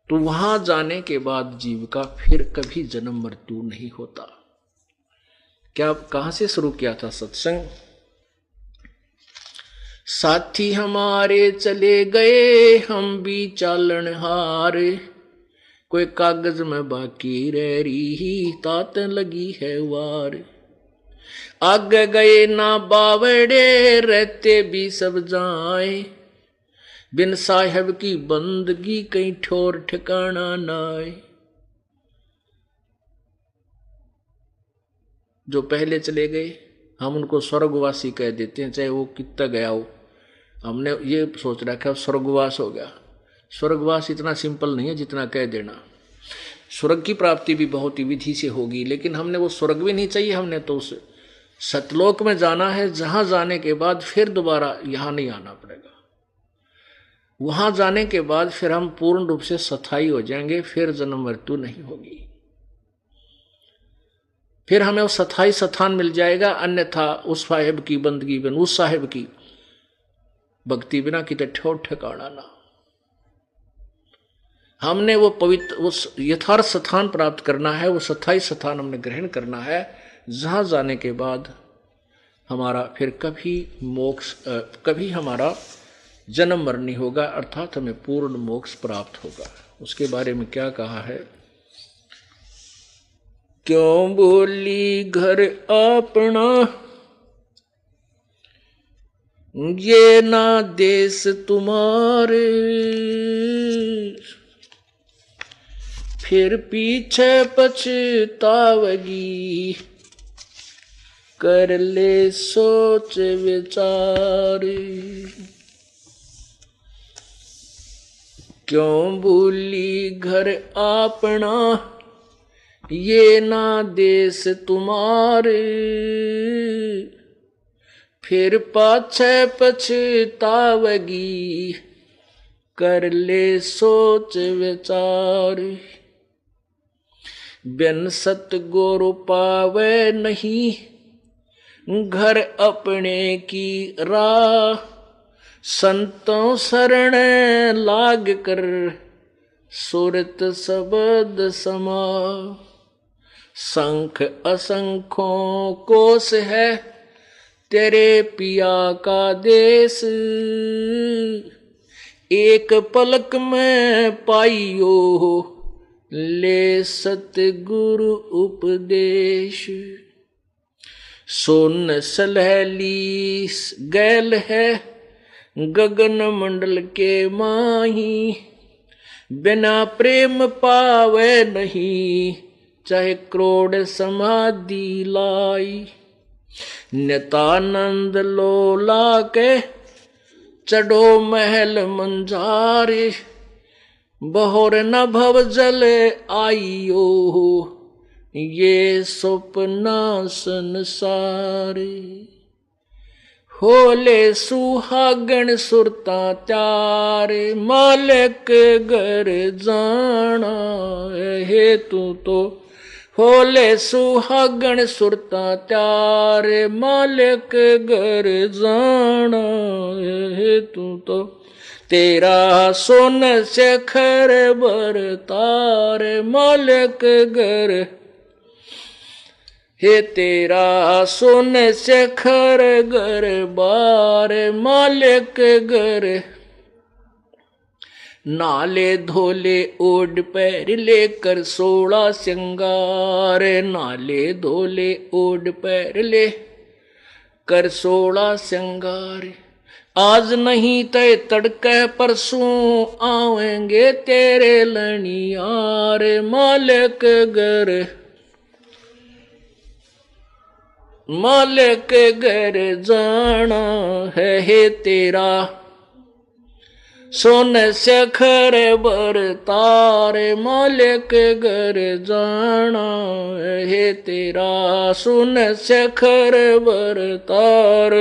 तो वहां जाने के बाद जीव का फिर कभी जन्म मृत्यु नहीं होता। क्या कहां से शुरू किया था सत्संग? साथी हमारे चले गए हम भी चालन हारे, कोई कागज में बाकी रह रही तात लगी है वार। आगे गए ना बावड़े रहते भी सब जाए, बिन साहेब की बंदगी कहीं ठोर ठिकाना नाए। जो पहले चले गए हम उनको स्वर्गवासी कह देते हैं, चाहे वो कितना गया हो। हमने ये सोच रखा स्वर्गवास हो गया। स्वर्गवास इतना सिंपल नहीं है जितना कह देना। स्वर्ग की प्राप्ति भी बहुत ही विधि से होगी, लेकिन हमने वो स्वर्ग भी नहीं चाहिए। हमने तो उस सतलोक में जाना है, जहां जाने के बाद फिर दोबारा यहां नहीं आना पड़ेगा। वहां जाने के बाद फिर हम पूर्ण रूप से स्थायी हो जाएंगे, फिर जन्म मृत्यु नहीं होगी। फिर हमें वो स्थायी स्थान मिल जाएगा। अन्यथा उस साहेब की बंदगी बिन, उस साहेब की भक्ति बिना कितने ठोर ठिकाना ना। हमने वो पवित्र, उस यथार्थ स्थान प्राप्त करना है, वो स्थायी स्थान हमने ग्रहण करना है, जहां जाने के बाद हमारा फिर कभी मोक्ष, कभी हमारा जन्म मरण नहीं होगा, अर्थात हमें पूर्ण मोक्ष प्राप्त होगा। उसके बारे में क्या कहा है? क्यों बोली घर अपना, ये ना देश तुम्हारे, फिर पीछे पछतावगी, कर ले सोच विचार। क्यों भूली घर अपना, ये ना देश तुम्हारे, फिर पाछे पछतावगी, कर ले सोच विचार। बिन सतगुरु पावे नहीं, घर अपने की राह, संतों शरण लाग कर, सुरत शब्द समा। शंख असंख्यों कोस है, तेरे पिया का देश, एक पलक में पाइयो, ले सतगुरु उपदेश। सोन सलहली गैल है, गगन मंडल के माही, बिना प्रेम पावे नहीं, चाहे करोड़ समाधि लाई। नितानंद लोला के चढ़ो महल मंजारे, बहोर न भव जल आइयो, ये सपना संसारे। होले सुहागण सुरता त्यारे, मालिक घर जाना है तू तो। होले सुहागण सुरता त्यारे, मालिक घर जाना है तू तो। तेरा सोन शेखर बरतार, मालिक घर, हे तेरा सोन शेखर घर बार, मालिक घर। नाले धोले ओढ़ पैर लेकर 16 श्रृंगार, नाले धोले ओढ़ पैर ले कर 16 श्रृंगार। आज नहीं तय तड़के परसों आवेंगे तेरे लनियार, मालिक घर, मालिक घर जाना है तेरा। सोन शेखर बरतार, मालिक घर जाना है तेरा। सोन शेखर बरतार।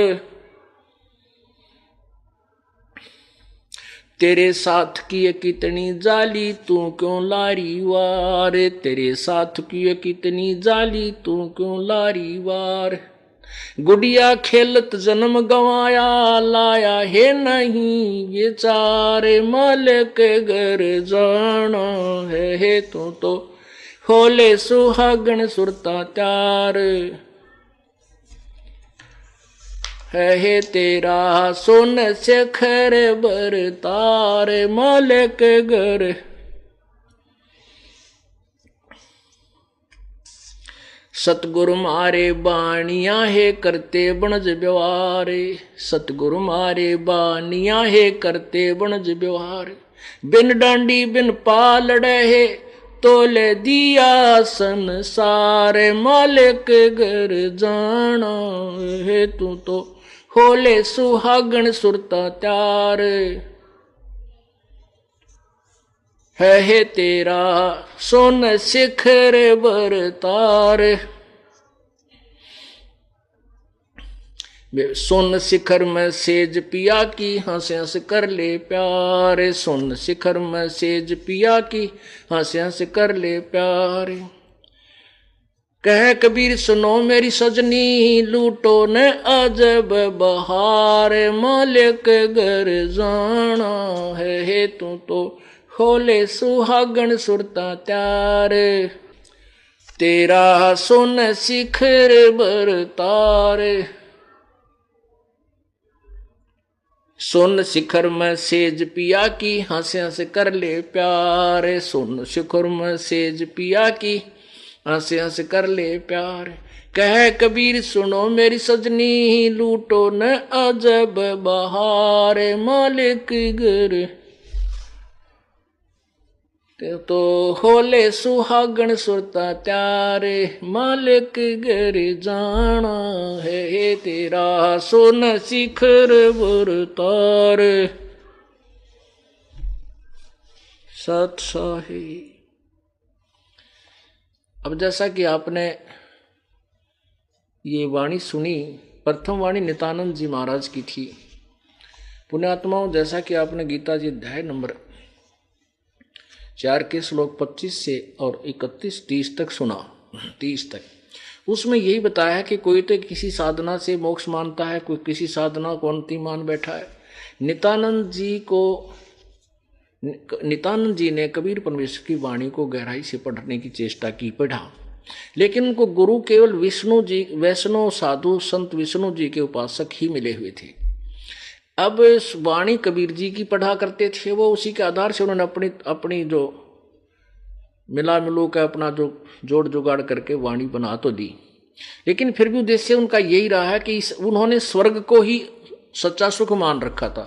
तेरे साथ की ये कितनी जाली, तू क्यों लारी वार। तेरे साथ की ये कितनी जाली, तू क्यों लारी वार। गुड़िया खेलत जन्म गवाया, लाया है नहीं बेचारे मालिक घर जाना है तू तो होले सुहागन सुरता त्यार है तेरा सोन शेखर बर तार मालिक घर। सतगुरु मारे बानिया है करते बनज व्यवहार, सतगुरु मारे बानिया है करते बनज व्यवहार। बिन डांडी बिन पालड़े है तोले दिया संसार मालिक घर जाना है तू तो होले सुहागन सुरता त्यार है तेरा सोन शिखर बर तार। सोन शिखर में सेज पिया की हंस हंस कर ले प्यार, सोन शिखर में सेज पिया की हंस हंस कर ले प्यार। कह कबीर सुनो मेरी सजनी लूटो न अजब बहार मालिक घर जाना है तू तो होले सुहागन सुरता त्यार तेरा सोन शिखर बर तार। सोन शिखर में सेज पिया की हंस हंस कर ले प्यार, सोन शिखर में सेज पिया की हंस हंस कर ले प्यार। कह कबीर सुनो मेरी सजनी लूटो न अजब बहार मालिक घर तो होले सुहागन सुरता त्यारे मालिक घर जाना है तेरा सोन शिखर बर तार। सत साही। अब जैसा कि आपने ये वाणी सुनी, प्रथम वाणी नित्यानंद जी महाराज की थी। पुण्यात्माओं, जैसा कि आपने गीता जी अध्याय नंबर 4 के श्लोक 25 से और 31 30 तक सुना, 30 तक, उसमें यही बताया है कि कोई तो किसी साधना से मोक्ष मानता है, कोई किसी साधना को अंतिम मान बैठा है। नित्यानंद जी ने कबीर परमेश्वर की वाणी को गहराई से पढ़ने की चेष्टा की, पढ़ा, लेकिन उनको गुरु केवल विष्णु जी, वैष्णव साधु संत विष्णु जी के उपासक ही मिले हुए थे। अब वाणी कबीर जी की पढ़ा करते थे, वो उसी के आधार से उन्होंने अपनी जो मिला मिलू का अपना जो जोड़ जुगाड़ करके वाणी बना तो दी, लेकिन फिर भी उद्देश्य उनका यही रहा है कि उन्होंने स्वर्ग को ही सच्चा सुख मान रखा था।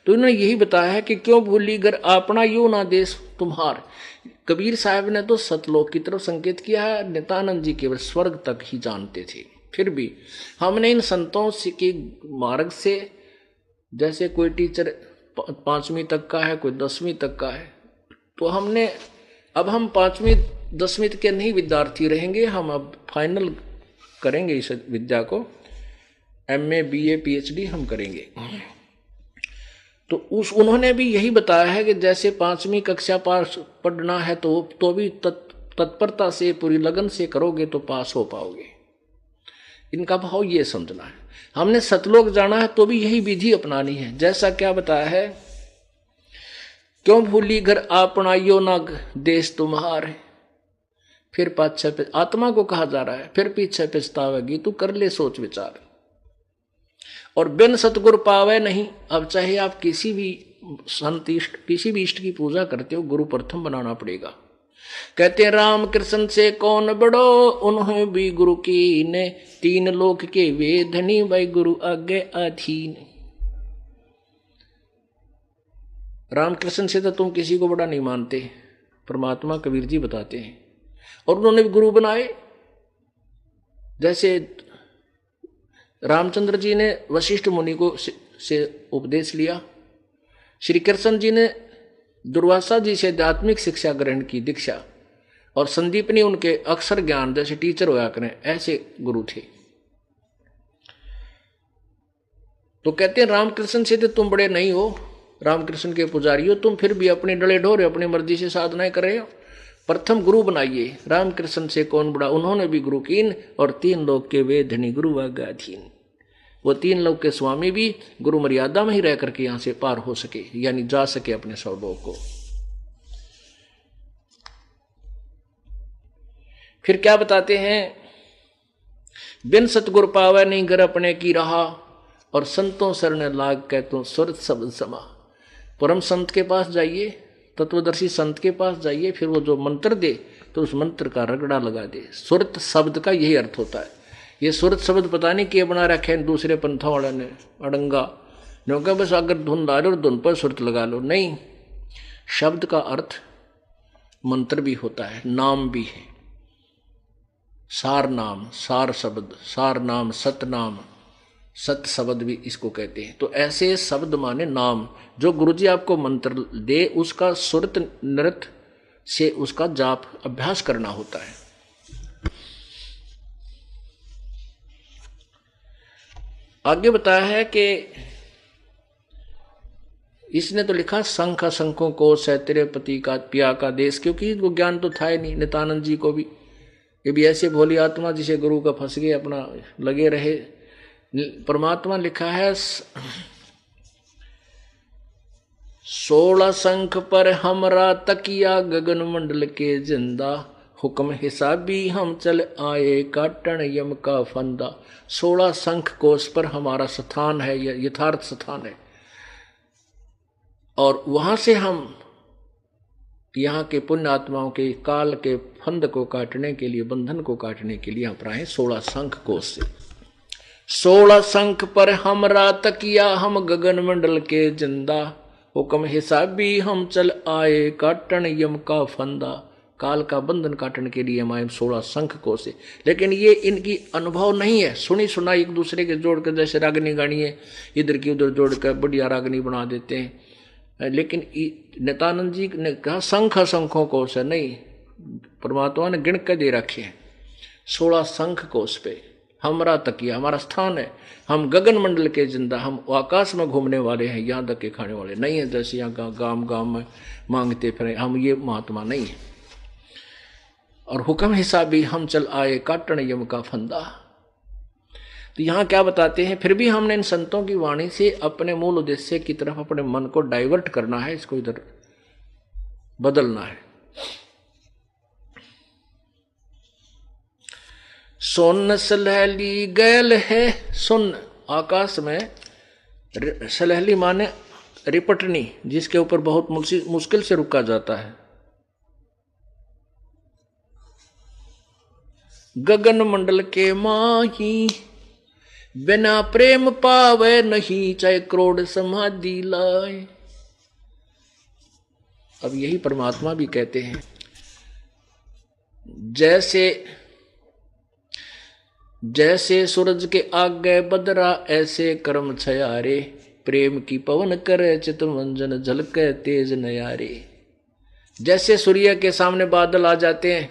तो इन्होंने यही बताया है कि क्यों भूली घर अपना यो ना देश तुम्हार। कबीर साहब ने तो सतलोक की तरफ संकेत किया है, नित्यानंद जी केवल स्वर्ग तक ही जानते थे। फिर भी हमने इन संतों के मार्ग से, जैसे कोई टीचर 5वीं तक का है, कोई 10वीं तक का है, तो अब हम 5वीं 10वीं के नहीं विद्यार्थी रहेंगे, हम अब फाइनल करेंगे इस विद्या को, MA BA PhD हम करेंगे। तो उन्होंने भी यही बताया है कि जैसे 5वीं कक्षा पास पढ़ना है तो भी तत्परता से पूरी लगन से करोगे तो पास हो पाओगे। इनका भाव ये समझना है। हमने सतलोक जाना है तो भी यही विधि अपनानी है। जैसा क्या बताया है, क्यों भूली घर अपना यो ना देश तुम्हारे, फिर पाछे पे आत्मा को कहा जा रहा है, फिर पीछे पछतावेगी तू कर ले सोच विचार, और बिन सतगुरु पावे नहीं। अब चाहे आप किसी भी इष्ट की पूजा करते हो, गुरु प्रथम बनाना पड़ेगा। कहते राम कृष्ण से कौन बड़ो, उन्हें भी गुरु की ने, 3 लोक के वेधनी भाई गुरु आगे अधीन। रामकृष्ण से तो तुम किसी को बड़ा नहीं मानते, परमात्मा कबीर जी बताते हैं, और उन्होंने भी गुरु बनाए। जैसे रामचंद्र जी ने वशिष्ठ मुनि को से उपदेश लिया, श्री कृष्ण जी ने दुर्वासा जी से आध्यात्मिक शिक्षा ग्रहण की, दीक्षा, और संदीप ने उनके अक्षर ज्ञान जैसे टीचर होया करें, ऐसे गुरु थे। तो कहते हैं रामकृष्ण से तो तुम बड़े नहीं हो, रामकृष्ण के पुजारी हो, तुम फिर भी अपने डले ढोरे अपनी मर्जी से साधनाएं कर रहे हो। प्रथम गुरु बनाइए। रामकृष्ण से कौन बड़ा, उन्होंने भी गुरु कीन, और 3 लोग के वे धनी गुरु आज्ञाधीन। वो 3 लोग के स्वामी भी गुरु मर्यादा में ही रह करके यहां से पार हो सके, यानी जा सके अपने स्वलोक को। फिर क्या बताते हैं, बिन सतगुर पावे नहीं घर अपने की रहा, और संतों शरण लाग कह तो सुरत शब्द समा। परम संत के पास जाइए, तत्वदर्शी संत के पास जाइए, फिर वो जो मंत्र दे तो उस मंत्र का रगड़ा लगा दे। सुरत शब्द का यही अर्थ होता है। ये सुरत शब्द पता नहीं किए बना रखे हैं दूसरे पंथा वाले ने, अड़ंगा क्योंकि बस अगर धुन ला लो और धुन पर सुरत लगा लो, नहीं। शब्द का अर्थ मंत्र भी होता है, नाम भी है। सार नाम, सार शब्द, सार नाम, सत नाम, सत शब्द भी इसको कहते हैं। तो ऐसे शब्द माने नाम, जो गुरुजी आपको मंत्र दे उसका सुरत नृत्य से उसका जाप अभ्यास करना होता है। आगे बताया है कि इसने तो लिखा शंख शंखों को सै तेरे पति का पिया का देश, क्योंकि वो ज्ञान तो था ही नहीं नित्यानंद जी को भी। ये भी ऐसे भोली आत्मा जिसे गुरु का फंस गए अपना लगे रहे। परमात्मा लिखा है 16 शंख पर हमरा तकिया गगन मंडल के जिंदा, हुक्म हिसाबी हम चल आए काटन यम का फंदा। 16 शंख कोश पर हमारा स्थान है, यह यथार्थ स्थान है, और वहां से हम यहाँ के पुण्य आत्माओं के काल के फंद को काटने के लिए, बंधन को काटने के लिए यहाँ पर आए 16 शंख कोश से। 16 शंख पर हमरा तकिया हम गगन मंडल के जिंदा, हुक्म हिसाबी हम चल आए काटन यम का फंदा। काल का बंधन काटने के लिए हम आए 16 शंख कोश से। लेकिन ये इनकी अनुभव नहीं है, सुनी सुना एक दूसरे के जोड़ कर, जैसे रागनी गानी है इधर की उधर जोड़ कर बढ़िया रागनी बना देते हैं। लेकिन नित्यानंद जी ने कहा शंख शंखों कोश है, नहीं, परमात्मा ने गिण के दे रखे हैं 16 शंख कोश पे हमरा तकिया, हमारा स्थान है। हम गगन मंडल के जिंदा, हम आकाश में घूमने वाले हैं, यहाँ तक के खाने वाले नहीं है जैसे यहाँ गांव गांव में मांगते फिर, हम ये महात्मा नहीं है। और हुक्म हिसाबी हम चल आए काटन यम का फंदा। तो यहाँ क्या बताते हैं, फिर भी हमने इन संतों की वाणी से अपने मूल उद्देश्य की तरफ अपने मन को डाइवर्ट करना है, इसको इधर बदलना है। सोन सलहली गैल है, सुन आकाश में, सलहली माने रिपटनी, जिसके ऊपर बहुत मुश्किल से रुका जाता है। गगन मंडल के माही बिना प्रेम पावे नहीं, चाहे करोड़ समाधि लाए। अब यही परमात्मा भी कहते हैं, जैसे सूरज के आगे बदरा ऐसे कर्म छयारे, प्रेम की पवन करे चितमंजन झलके तेज नयारे। जैसे सूर्य के सामने बादल आ जाते हैं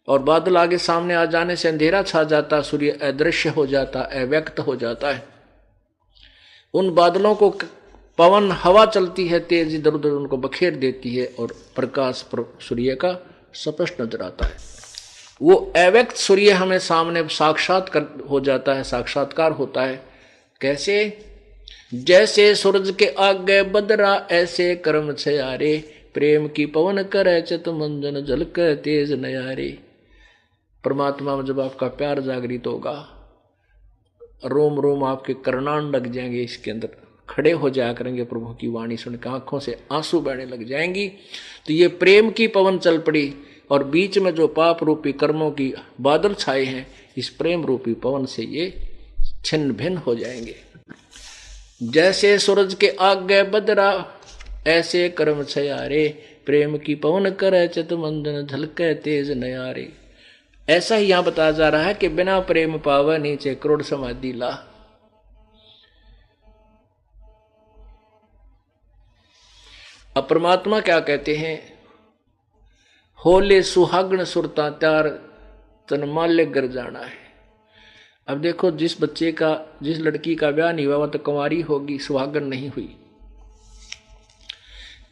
और बादल आगे सामने आ जाने से अंधेरा छा जाता, सूर्य अदृश्य हो जाता, अव्यक्त हो जाता है। उन बादलों को पवन हवा चलती है तेज, इधर उधर उनको बखेर देती है और प्रकाश सूर्य का स्पष्ट नजर आता है। वो अव्यक्त सूर्य हमें सामने हो जाता है, साक्षात्कार होता है। कैसे? जैसे सूरज के आगे बदरा ऐसे कर्म छयारे, प्रेम की पवन करे चित मंजन झलक तेज नयारे। परमात्मा में जब आपका प्यार जागृत होगा, रोम रोम आपके करनान लग जाएंगे, इसके अंदर खड़े हो जाया करेंगे, प्रभु की वाणी सुनकर आंखों से आंसू बहने लग जाएंगी। तो ये प्रेम की पवन चल पड़ी और बीच में जो पाप रूपी कर्मों की बादल छाए हैं, इस प्रेम रूपी पवन से ये छिन्न भिन्न हो जाएंगे। जैसे सूरज के आगे बदरा ऐसे कर्म छयारे, प्रेम की पवन करे चित मंदन झलके तेज नयारे। ऐसा ही यहां बताया जा रहा है कि बिना प्रेम पावे नीचे करोड़ समाधि ला। अब परमात्मा क्या कहते हैं, होले सुहागण सुरता त्यार तन माल्य गर जाना है। अब देखो, जिस लड़की का ब्याह नहीं हुआ वह तो कुंवारी होगी, सुहागण नहीं हुई।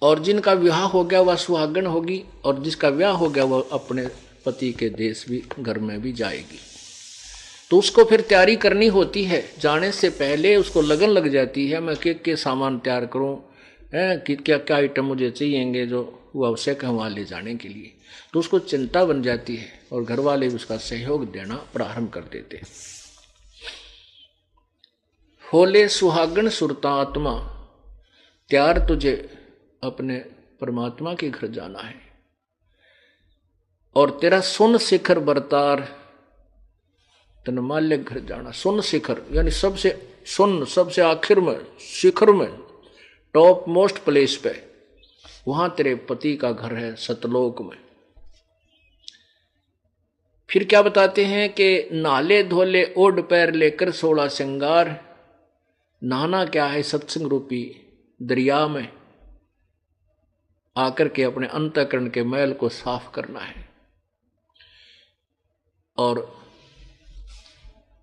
और जिनका विवाह हो गया वह सुहागन होगी, और जिसका विवाह हो गया वह अपने पति के देश भी घर में भी जाएगी। तो उसको फिर तैयारी करनी होती है, जाने से पहले उसको लगन लग जाती है, मैं के सामान तैयार करूं, कि क्या क्या आइटम मुझे चाहिएंगे जो वो आवश्यक है वहाँ ले जाने के लिए। तो उसको चिंता बन जाती है और घर वाले भी उसका सहयोग देना प्रारंभ कर देते हैं। होले सुहागन सुरता आत्मा, त्यार तुझे अपने परमात्मा के घर जाना है, और तेरा सुन शिखर बरतार तनमाल्य घर जाना। सुन शिखर यानी सबसे सुन, सबसे आखिर में, शिखर में, टॉप मोस्ट प्लेस पे, वहां तेरे पति का घर है सतलोक में। फिर क्या बताते हैं कि नाले धोले ओढ़ पैर लेकर 16 श्रृंगार, नहाना क्या है सत्संग रूपी दरिया में आकर के अपने अंतःकरण के मैल को साफ करना है। और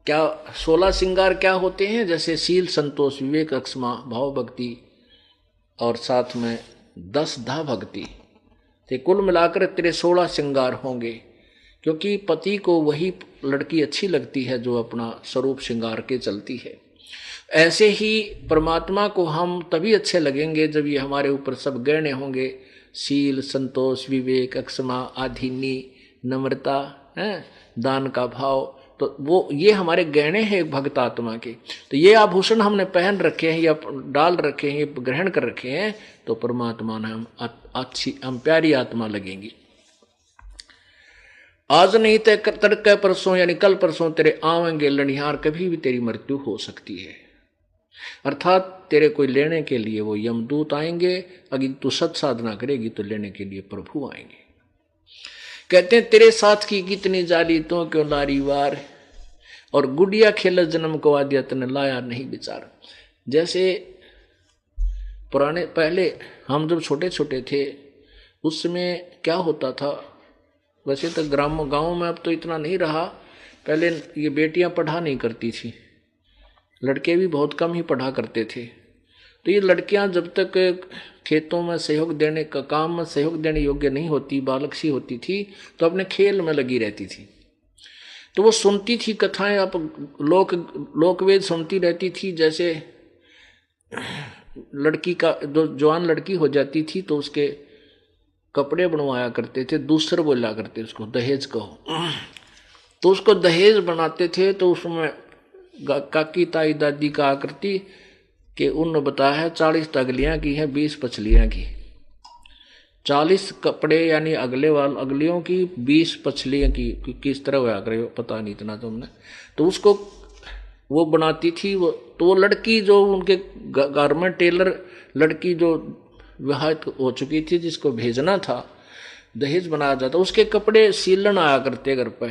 क्या 16 श्रृंगार क्या होते हैं? जैसे शील, संतोष, विवेक, अक्षमा, भाव, भक्ति और साथ में 10 धा भक्ति, ते कुल मिलाकर तेरे 16 श्रृंगार होंगे। क्योंकि पति को वही लड़की अच्छी लगती है जो अपना स्वरूप श्रृंगार के चलती है। ऐसे ही परमात्मा को हम तभी अच्छे लगेंगे जब ये हमारे ऊपर सब गहने होंगे, शील, संतोष, विवेक, अक्षमा, आधीनी, नम्रता, दान का भाव। तो वो ये हमारे गहने हैं भक्त आत्मा के। तो ये आभूषण हमने पहन रखे हैं या डाल रखे हैं, ग्रहण कर रखे हैं, तो परमात्मा ने हम अच्छी, हम प्यारी आत्मा लगेंगी। आज नहीं तय तर्क परसों यानी कल परसों तेरे आवेंगे लनिहार, कभी भी तेरी मृत्यु हो सकती है। अर्थात तेरे कोई लेने के लिए वो यमदूत आएंगे, अगर तू सत साधना करेगी तो लेने के लिए प्रभु आएंगे। कहते हैं तेरे साथ की कितनी जाली तो क्यों लारी वार, और गुड़िया खेल जन्म को आदिया तने लाया नहीं विचार। जैसे पुराने पहले हम जब छोटे छोटे थे उस समय क्या होता था, वैसे तो गाँव में अब तो इतना नहीं रहा, पहले ये बेटियां पढ़ा नहीं करती थी, लड़के भी बहुत कम ही पढ़ा करते थे। तो ये लड़कियां जब तक खेतों में सहयोग देने का काम में सहयोग देने योग्य नहीं होती, बालक सी होती थी, तो अपने खेल में लगी रहती थी। तो वो सुनती थी कथाएं, अब लोकवेद सुनती रहती थी। जैसे लड़की का जो जवान लड़की हो जाती थी तो उसके कपड़े बनवाया करते थे, दूसर बोला करते उसको, दहेज कहो। तो उसको दहेज बनाते थे, तो उसमें काकी ताई दादी कहा करती कि उन्होंने बताया है 40 तगलियां की हैं, 20 पछलियां की। 40 कपड़े यानी अगले वाल अगलियों की, 20 पछलियां की। किस तरह होया करे पता नहीं इतना तुमने। तो उसको वो बनाती थी वो। तो वो लड़की जो उनके गारमेंट टेलर लड़की जो विवाहित हो चुकी थी, जिसको भेजना था, दहेज बनाया जाता, उसके कपड़े सीलन आया करते घर पे।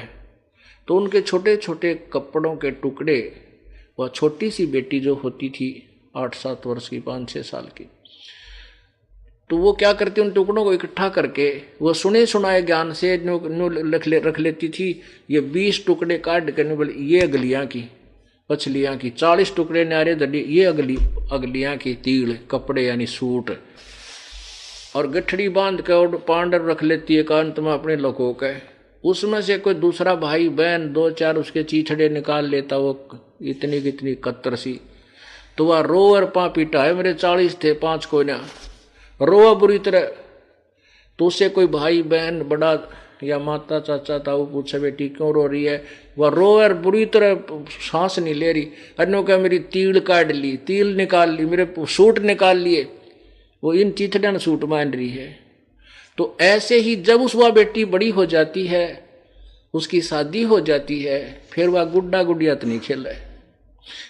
तो उनके छोटे छोटे कपड़ों के टुकड़े, वह छोटी सी बेटी जो होती थी 8-7 वर्ष की, 5-6 साल की, तो वो क्या करती, उन टुकड़ों को इकट्ठा करके वो सुने सुनाए ज्ञान से रख लेती थी। ये 20 टुकड़े काट करने बोले ये अगलियां की, पछलियां की, 40 टुकड़े न्यारे दड़ी, ये अगलियां की तील कपड़े यानी सूट, और गठड़ी बांध के और पांडर रख लेती है एकांत में अपने लोगों के। उसमें से कोई दूसरा भाई बहन 2-4 उसके चीथड़े निकाल लेता, वो इतनी कितनी कत्तर सी। तो वह रोवर पा पीटा है, मेरे 40 थे, 5 कोई ना, रोआ बुरी तरह। तो उससे कोई भाई बहन बड़ा या माता चाचा था, वो पूछे बेटी क्यों रो रही है, वह रोवर बुरी तरह, सांस नहीं ले रही। अन्यों क्या मेरी तील काट ली, तील निकाल ली, मेरे सूट निकाल लिए, वो इन चीथड़े ने सूट मान रही है। तो ऐसे ही जब उस वह बेटी बड़ी हो जाती है, उसकी शादी हो जाती है, फिर वह गुड्डा गुड़िया तो नहीं खेल रहे,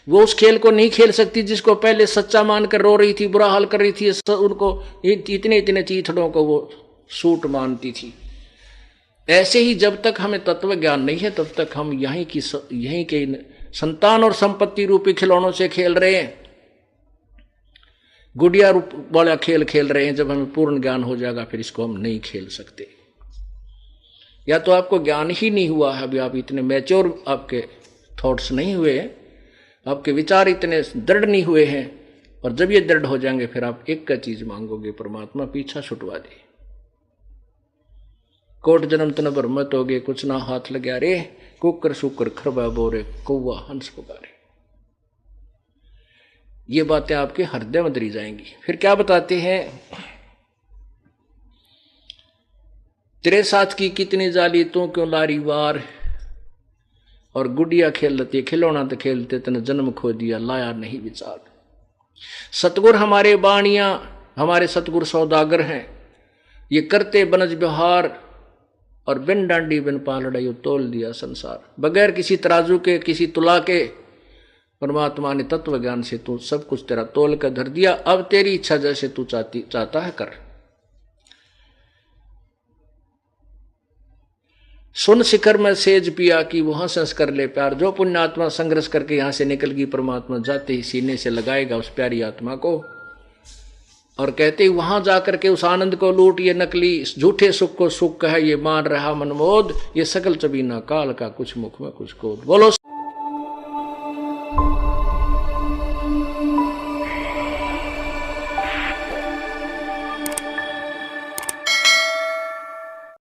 वो उस खेल को नहीं खेल सकती जिसको पहले सच्चा मानकर रो रही थी, बुरा हाल कर रही थी, उनको इतने इतने चीथड़ों को वो सूट मानती थी। ऐसे ही जब तक हमें तत्व ज्ञान नहीं है तब तक हम यहीं के संतान और संपत्ति रूपी खिलौनों से खेल रहे हैं, गुड़िया रूप वाला खेल खेल रहे हैं। जब हमें पूर्ण ज्ञान हो जाएगा फिर इसको हम नहीं खेल सकते। या तो आपको ज्ञान ही नहीं हुआ है, अभी आप इतने मैच्योर आपके थॉट्स नहीं हुए, आपके विचार इतने दृढ़ नहीं हुए हैं, और जब ये दृढ़ हो जाएंगे फिर आप एक का चीज मांगोगे, परमात्मा पीछा छुटवा दे। कोट जन्म तन भ्रमत हो गए, कुछ ना हाथ लगे रे, कुकर शुकर खरबा बोरे, कौवा हंस पुकारे। ये बातें आपके हृदय में दरी जाएंगी। फिर क्या बताते हैं, तेरे साथ की कितनी जाली तू क्यों लारी वार, और गुड़िया खेलते खिलौना तो खेलते तने जन्म खो दिया लाया नहीं विचार। सतगुर हमारे बाणिया, हमारे सतगुर सौदागर हैं, ये करते बनज व्यवहार, और बिन डांडी बिन पालड़ा तोल दिया संसार। बगैर किसी तराजू के किसी तुला के परमात्मा ने तत्व ज्ञान से तू सब कुछ तेरा तोल कर धर दिया। अब तेरी इच्छा जैसे तू चाहता है कर। सुन शिखर में सेज पिया कि वहां संस कर ले प्यार। जो पुण्य आत्मा संघर्ष करके यहां से निकल गई, परमात्मा जाते ही सीने से लगाएगा उस प्यारी आत्मा को, और कहते ही वहां जाकर के उस आनंद को लूट। ये नकली झूठे सुख को सुख है, ये मान रहा मनमोद, ये सकल चबीना काल का कुछ मुख में कुछ को। बोलो।